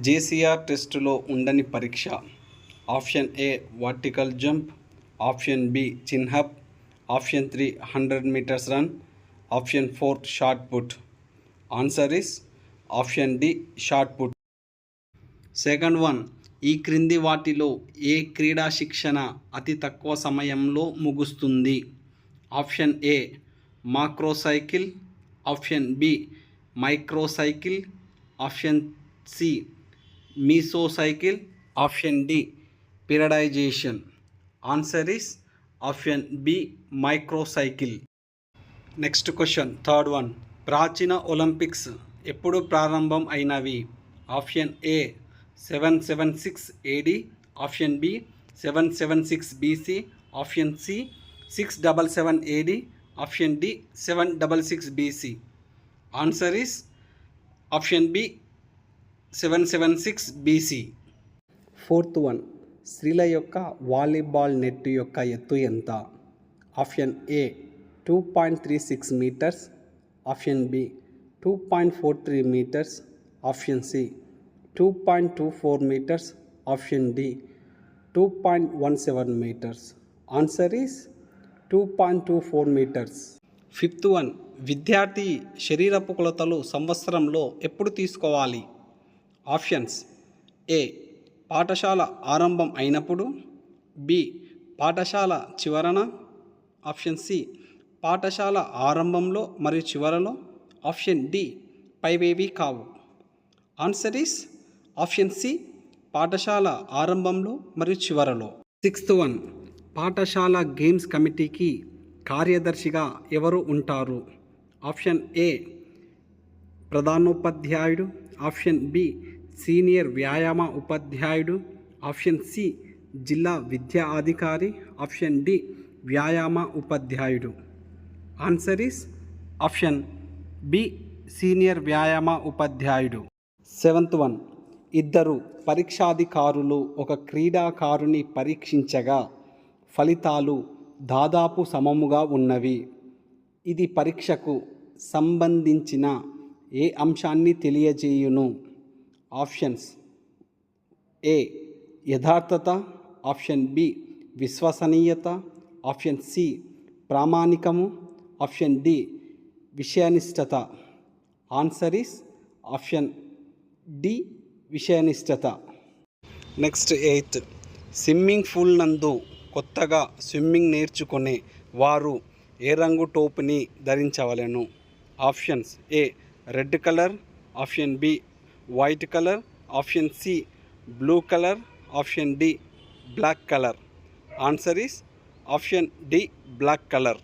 JCR టెస్టులో ఉండని పరీక్ష. Option A vertical jump, option B chin up, option 3 100 metres run, option 4 shot put. Answer is option D shot put. Second one, ఈ క్రింది వాటిలో ఏ క్రీడా శిక్షణ అతి తక్కువ సమయంలో ముగుస్తుంది? Option A macrocycle, option B microcycle, option C mesocycle, option D periodisation. Answer is option B microcycle. Next question third one, ప్రాచీన ఒలింపిక్స్ ఎప్పుడు ప్రారంభం అయినవి? Option A 776 AD, option B 776 BC, option C 677 AD, option D 766 BC. Answer is option B 776 BC. Fourth one, స్త్రీల యొక్క volleyball net యొక్క ఎత్తు ఎంత? Option A 2.36 metres, option B 2.43 metres, option C 2.24 metres, option D 2.17 metres. Answer is 2.24 metres. Fifth one, విద్యార్థి శరీరపు కొలతలు సంవత్సరంలో ఎప్పుడు తీసుకోవాలి? ఆప్షన్స్ ఏ పాఠశాల ఆరంభం అయినప్పుడు, బి పాఠశాల చివరన, ఆప్షన్ సి పాఠశాల ఆరంభంలో మరియు చివరలో, ఆప్షన్ డి పైవేవి కావు. ఆన్సర్ ఈస్ ఆప్షన్ సి పాఠశాల ఆరంభంలో మరియు చివరలో. సిక్స్త్ వన్, పాఠశాల గేమ్స్ కమిటీకి కార్యదర్శిగా ఎవరు ఉంటారు? ఆప్షన్ ఏ ప్రధానోపాధ్యాయుడు, ఆప్షన్ బి సీనియర్ వ్యాయామ ఉపాధ్యాయుడు, ఆప్షన్ సి జిల్లా విద్యా అధికారి, ఆప్షన్ డి వ్యాయామ ఉపాధ్యాయుడు. Answer is option B senior వ్యాయామ ఉపాధ్యాయుడు. సెవెంత్ వన్, ఇద్దరు పరీక్షాధికారులు ఒక క్రీడాకారుని పరీక్షించగా ఫలితాలు దాదాపు సమముగా ఉన్నవి. ఇది పరీక్షకు సంబంధించిన ఏ అంశాన్ని తెలియజేయును? ఆప్షన్స్ ఏ యథార్థత, ఆప్షన్ బి విశ్వసనీయత, ఆప్షన్ సి ప్రామాణికము, ఆప్షన్ డి విషయనిష్టత. ఆన్సర్ ఈస్ ఆప్షన్ డి విషయనిష్టత. నెక్స్ట్ ఎయిత్, స్విమ్మింగ్ పూల్ నందు కొత్తగా స్విమ్మింగ్ నేర్చుకునే వారు ఏ రంగు టోపుని ధరించవలెను? Options A red colour, option B white colour, option C blue colour, option D black colour. Answer is option D black colour.